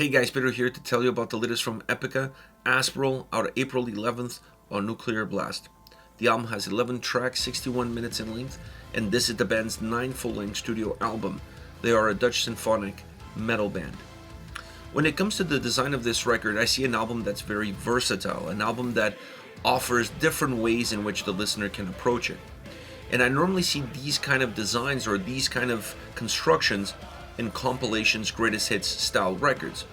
Hey guys, Peter here to tell you about the latest from Epica, Aspiral, out of April 11th on Nuclear Blast. The album has 11 tracks, 61 minutes in length, and this is the band's 9th full-length studio album. They are a Dutch symphonic metal band. When it comes to the design of this record, I see an album that's very versatile, an album that offers different ways in which the listener can approach it. And I normally see these kind of designs or these kind of constructions in compilations, greatest hits style records.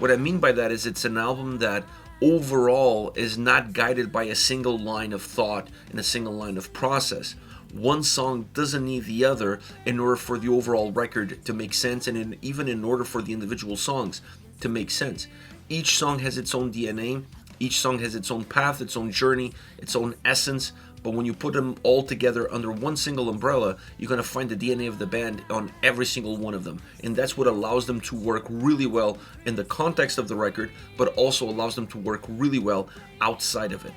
What I mean by that is it's an album that overall is not guided by a single line of thought and a single line of process. One song doesn't need the other in order for the overall record to make sense, and even in order for the individual songs to make sense. Each song has its own DNA, each song has its own path, its own journey, its own essence. But when you put them all together under one single umbrella, you're going to find the DNA of the band on every single one of them. And that's what allows them to work really well in the context of the record, but also allows them to work really well outside of it.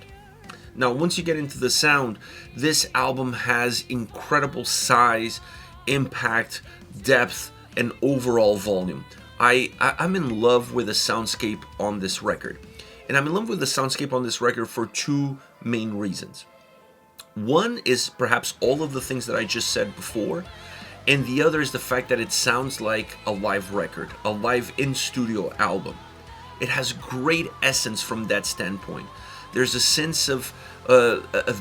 Now, once you get into the sound, this album has incredible size, impact, depth, and overall volume. I'm in love with the soundscape on this record. And I'm in love with the soundscape on this record for two main reasons. One is perhaps all of the things that I just said before, and the other is the fact that it sounds like a live record, a live in-studio album. It has great essence from that standpoint. There's a sense of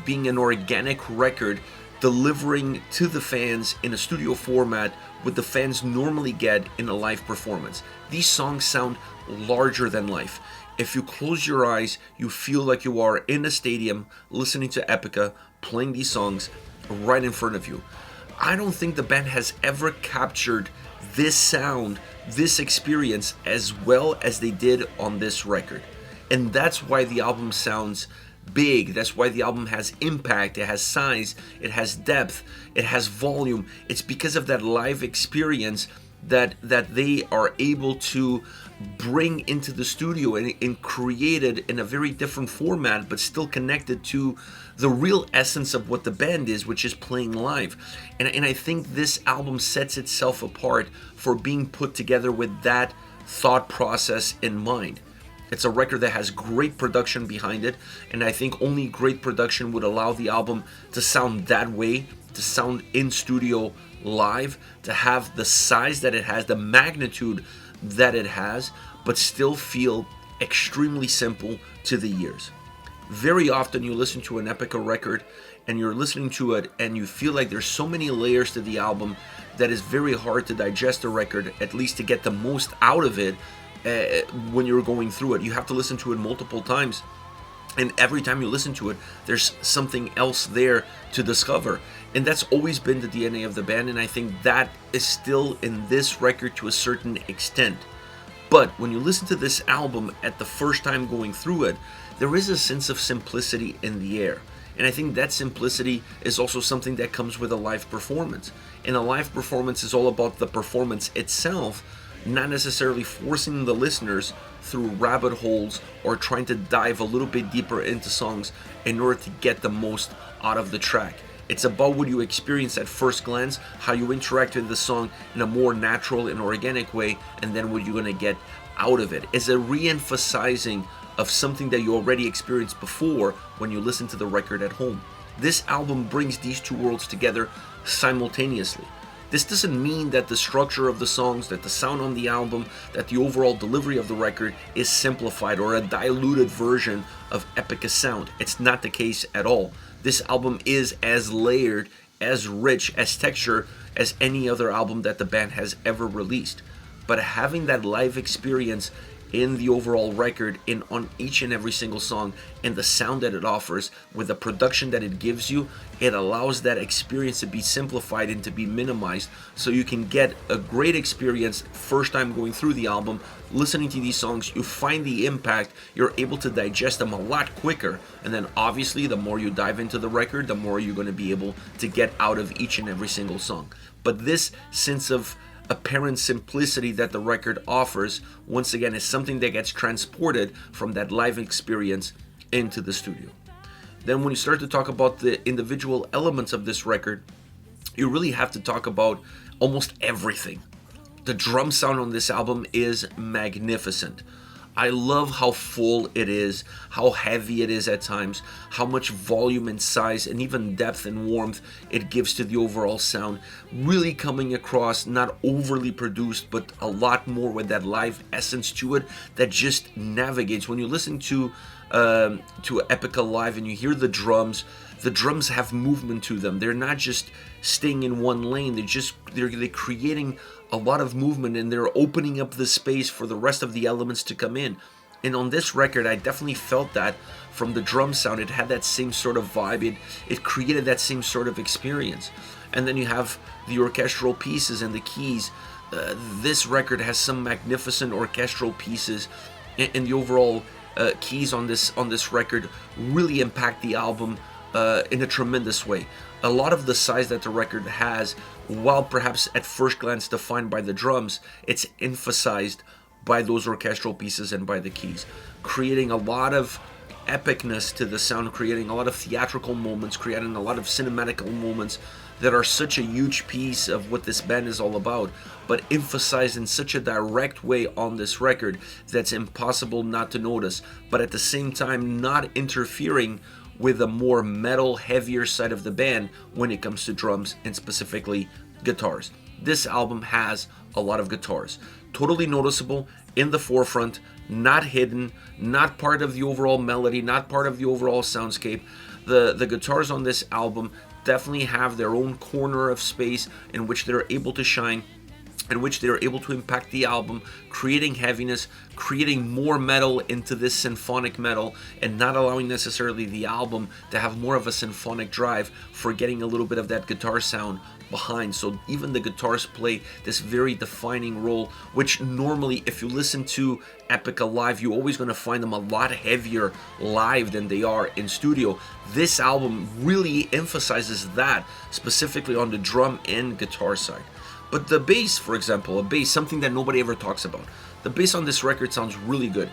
being an organic record delivering to the fans in a studio format what the fans normally get in a live performance. These songs sound larger than life. If you close your eyes, you feel like you are in a stadium listening to Epica playing these songs right in front of you. I don't think the band has ever captured this sound, this experience as well as they did on this record. And that's why the album sounds big. That's why the album has impact, it has size, it has depth, it has volume. It's because of that live experience that they are able to bring into the studio and create it in a very different format, but still connected to the real essence of what the band is, which is playing live. And I think this album sets itself apart for being put together with that thought process in mind. It's a record that has great production behind it, and I think only great production would allow the album to sound that way, to sound in studio live, to have the size that it has, the magnitude that it has, but still feel extremely simple to the ears. Very often you listen to an Epica record and you're listening to it and you feel like there's so many layers to the album that is very hard to digest a record, at least to get the most out of it when you're going through it. You have to listen to it multiple times, and every time you listen to it, there's something else there to discover. And that's always been the DNA of the band, and I think that is still in this record to a certain extent. But when you listen to this album at the first time going through it, there is a sense of simplicity in the air. And I think that simplicity is also something that comes with a live performance. And a live performance is all about the performance itself, not necessarily forcing the listeners through rabbit holes or trying to dive a little bit deeper into songs in order to get the most out of the track. It's about what you experience at first glance, how you interact with the song in a more natural and organic way, and then what you're going to get out of it. It's a re-emphasizing of something that you already experienced before when you listen to the record at home. This album brings these two worlds together simultaneously. This doesn't mean that the structure of the songs, that the sound on the album, that the overall delivery of the record is simplified or a diluted version of Epica's sound. It's not the case at all. This album is as layered, as rich, as textured as any other album that the band has ever released. But having that live experience in the overall record, on each and every single song, and the sound that it offers with the production that it gives you, it allows that experience to be simplified and to be minimized, so you can get a great experience first time going through the album, listening to these songs. You find the impact, you're able to digest them a lot quicker, and then obviously the more you dive into the record, the more you're going to be able to get out of each and every single song. But this sense of apparent simplicity that the record offers, once again, is something that gets transported from that live experience into the studio. Then when you start to talk about the individual elements of this record, you really have to talk about almost everything. The drum sound on this album is magnificent. I love how full it is, how heavy it is at times, how much volume and size and even depth and warmth it gives to the overall sound. Really coming across, not overly produced, but a lot more with that live essence to it that just navigates. When you listen to Epica live and you hear the drums have movement to them. They're not just staying in one lane. They're creating a lot of movement, and they're opening up the space for the rest of the elements to come in. And on this record, I definitely felt that from the drum sound. It had that same sort of vibe. It created that same sort of experience. And then you have the orchestral pieces and the keys. This record has some magnificent orchestral pieces, and the overall keys on this record really impact the album in a tremendous way. A lot of the size that the record has, while perhaps at first glance defined by the drums, it's emphasized by those orchestral pieces and by the keys, creating a lot of epicness to the sound, creating a lot of theatrical moments, creating a lot of cinematical moments that are such a huge piece of what this band is all about, but emphasized in such a direct way on this record that's impossible not to notice, but at the same time not interfering with a more metal, heavier side of the band when it comes to drums and specifically guitars. This album has a lot of guitars, totally noticeable, in the forefront, not hidden, not part of the overall melody, not part of the overall soundscape. The guitars on this album definitely have their own corner of space in which they're able to shine, in which they're able to impact the album, creating heaviness, creating more metal into this symphonic metal, and not allowing necessarily the album to have more of a symphonic drive, forgetting a little bit of that guitar sound behind. So even the guitars play this very defining role, which normally, if you listen to Epica live, you're always going to find them a lot heavier live than they are in studio. This album really emphasizes that, specifically on the drum and guitar side. But the bass, for example, something that nobody ever talks about. The bass on this record sounds really good.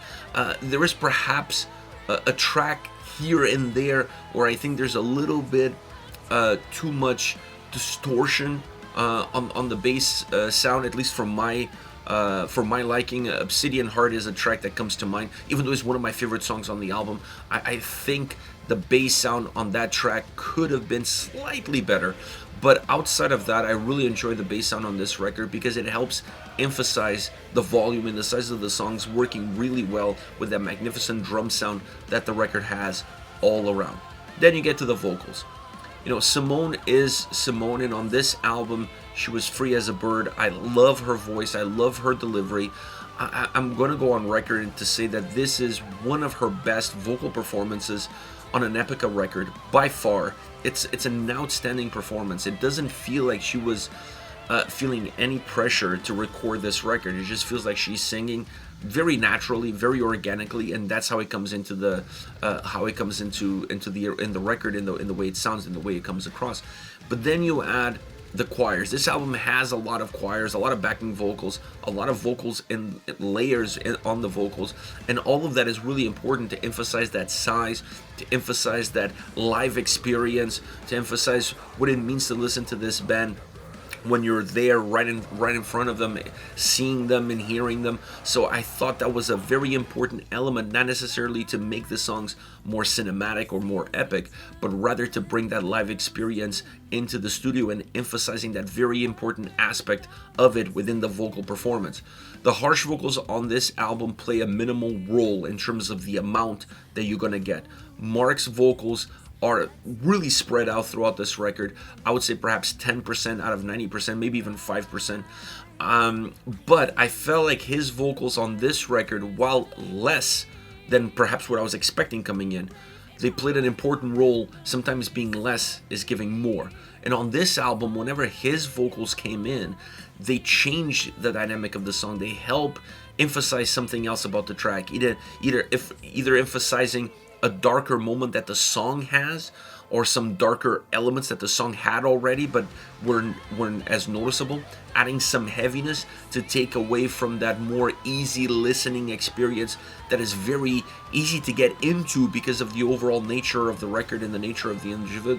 There is perhaps a track here and there where I think there's a little bit too much distortion on the bass sound, at least for my liking. Obsidian Heart is a track that comes to mind, even though it's one of my favorite songs on the album. I think the bass sound on that track could have been slightly better. But outside of that, I really enjoy the bass sound on this record because it helps emphasize the volume and the size of the songs, working really well with that magnificent drum sound that the record has all around. Then you get to the vocals. You know, Simone is Simone, and on this album, she was free as a bird. I love her voice. I love her delivery. I'm going to go on record to say that this is one of her best vocal performances on an Epica record, by far. It's an outstanding performance. It doesn't feel like she was feeling any pressure to record this record. It just feels like she's singing very naturally, very organically, and that's how it comes into the in the record, in the way it sounds, in the way it comes across. But then you add the choirs. This album has a lot of choirs, a lot of backing vocals, a lot of vocals in layers on the vocals, and all of that is really important to emphasize that size, to emphasize that live experience, to emphasize what it means to listen to this band when you're there right in front of them, seeing them and hearing them. So I thought that was a very important element, not necessarily to make the songs more cinematic or more epic, but rather to bring that live experience into the studio and emphasizing that very important aspect of it within the vocal performance. The harsh vocals on this album play a minimal role in terms of the amount that you're gonna get. Mark's vocals are really spread out throughout this record. I would say perhaps 10% out of 90%, maybe even 5%. But I felt like his vocals on this record, while less than perhaps what I was expecting coming in, they played an important role. Sometimes being less is giving more. And on this album, whenever his vocals came in, they changed the dynamic of the song. They help emphasize something else about the track, either emphasizing a darker moment that the song has, or some darker elements that the song had already but weren't as noticeable, adding some heaviness to take away from that more easy listening experience that is very easy to get into because of the overall nature of the record and the nature of the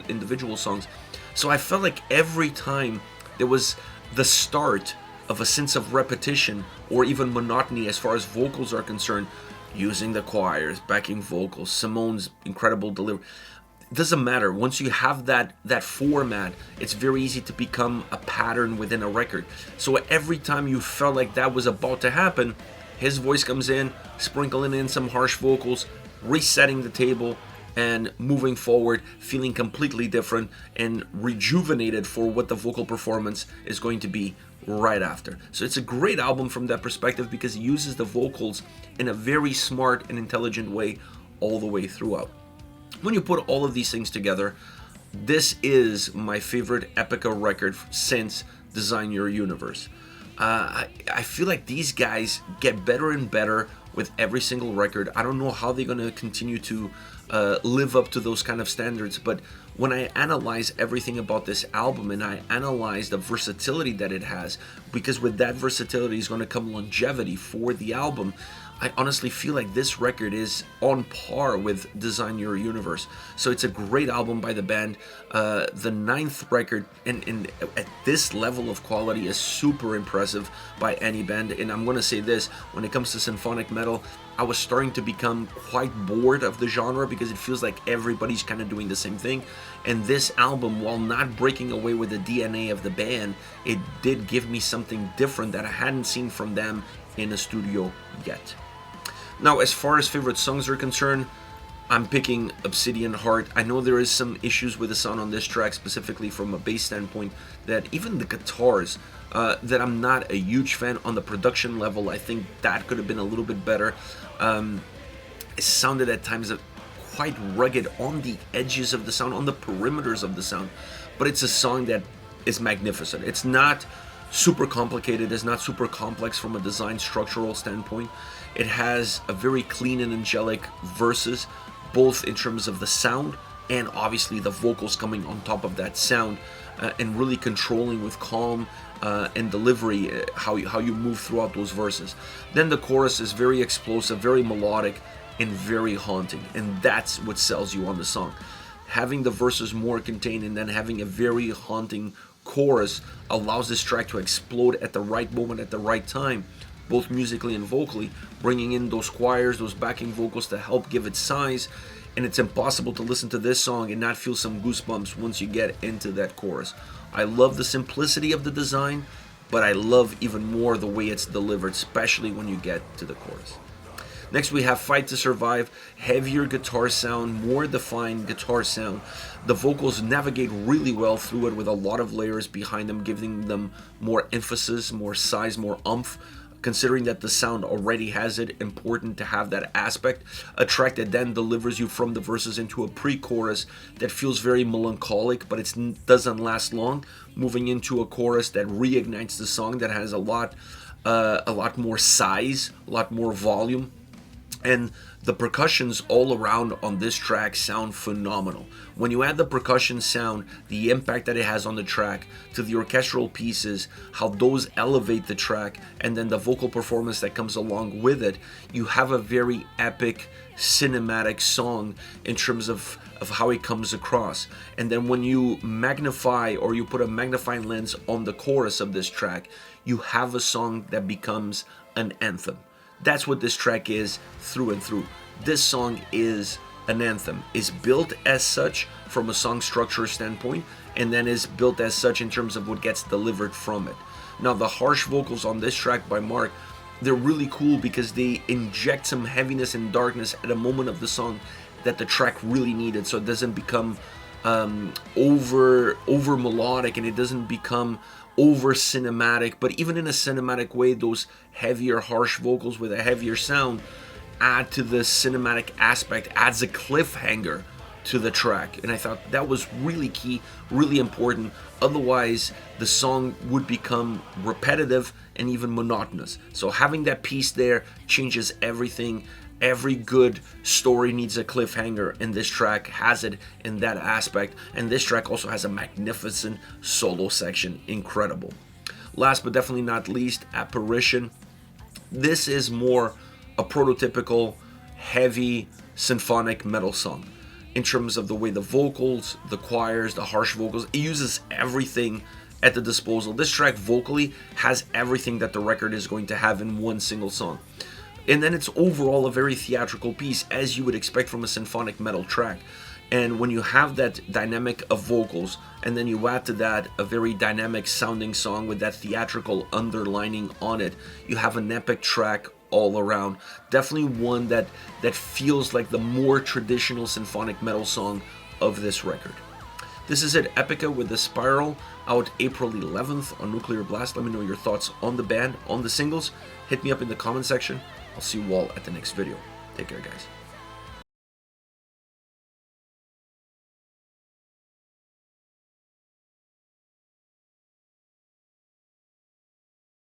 individual songs. So I felt like every time there was the start of a sense of repetition or even monotony as far as vocals are concerned, using the choirs, backing vocals, Simone's incredible delivery. Doesn't matter. Once you have that format, it's very easy to become a pattern within a record. So every time you felt like that was about to happen, his voice comes in, sprinkling in some harsh vocals, resetting the table, and moving forward, feeling completely different and rejuvenated for what the vocal performance is going to be right after. So it's a great album from that perspective because it uses the vocals in a very smart and intelligent way all the way throughout. When you put all of these things together, this is my favorite Epica record since Design Your Universe. I feel like these guys get better and better with every single record. I don't know how they're going to continue to live up to those kind of standards, but when I analyze everything about this album and I analyze the versatility that it has, because with that versatility is going to come longevity for the album, I honestly feel like this record is on par with Design Your Universe. So it's a great album by the band. The 9th record and at this level of quality is super impressive by any band. And I'm going to say this, when it comes to symphonic metal, I was starting to become quite bored of the genre because it feels like everybody's kind of doing the same thing. And this album, while not breaking away with the DNA of the band, it did give me something different that I hadn't seen from them in a studio yet. Now, as far as favorite songs are concerned, I'm picking Obsidian Heart. I know there is some issues with the sound on this track, specifically from a bass standpoint, that even the guitars, that I'm not a huge fan on the production level. I think that could have been a little bit better. It sounded at times quite rugged on the edges of the sound, on the perimeters of the sound, but it's a song that is magnificent. It's not super complicated, it's not super complex from a design structural standpoint. It has a very clean and angelic verses, both in terms of the sound and obviously the vocals coming on top of that sound, and really controlling with calm and delivery how you move throughout those verses. Then the chorus is very explosive, very melodic, and very haunting, and that's what sells you on the song. Having the verses more contained and then having a very haunting chorus allows this track to explode at the right moment, at the right time, both musically and vocally, bringing in those choirs, those backing vocals to help give it size. And it's impossible to listen to this song and not feel some goosebumps once you get into that chorus. I love the simplicity of the design, but I love even more the way it's delivered, especially when you get to the chorus. Next we have Fight to Survive, heavier guitar sound, more defined guitar sound. The vocals navigate really well through it with a lot of layers behind them, giving them more emphasis, more size, more oomph. Considering that the sound already has it, important to have that aspect. A track that then delivers you from the verses into a pre-chorus that feels very melancholic, but it doesn't last long. Moving into a chorus that reignites the song, that has a lot more size, a lot more volume. And the percussions all around on this track sound phenomenal. When you add the percussion sound, the impact that it has on the track, to the orchestral pieces, how those elevate the track, and then the vocal performance that comes along with it, you have a very epic, cinematic song in terms of how it comes across. And then when you magnify, or you put a magnifying lens on the chorus of this track, you have a song that becomes an anthem. That's what this track is through and through. This song is an anthem, is built as such from a song structure standpoint, and then is built as such in terms of what gets delivered from it. Now, the harsh vocals on this track by Mark, they're really cool because they inject some heaviness and darkness at a moment of the song that the track really needed, so it doesn't become over melodic, and it doesn't become over cinematic. But even in a cinematic way, those heavier, harsh vocals with a heavier sound add to the cinematic aspect, adds a cliffhanger to the track, and I thought that was really key, really important. Otherwise, the song would become repetitive and even monotonous. So having that piece there changes everything. Every good story needs a cliffhanger, and this track has it in that aspect. And this track also has a magnificent solo section, incredible. Last but definitely not least, Apparition. This is more a prototypical heavy symphonic metal song in terms of the way the vocals, the choirs, the harsh vocals, it uses everything at the disposal. This track vocally has everything that the record is going to have in one single song. And then it's overall a very theatrical piece, as you would expect from a symphonic metal track. And when you have that dynamic of vocals, and then you add to that a very dynamic sounding song with that theatrical underlining on it, you have an epic track all around. Definitely one that feels like the more traditional symphonic metal song of this record. This is it, Epica with Aspiral, out April 11th on Nuclear Blast. Let me know your thoughts on the band, on the singles. Hit me up in the comment section. I'll see you all at the next video. Take care, guys.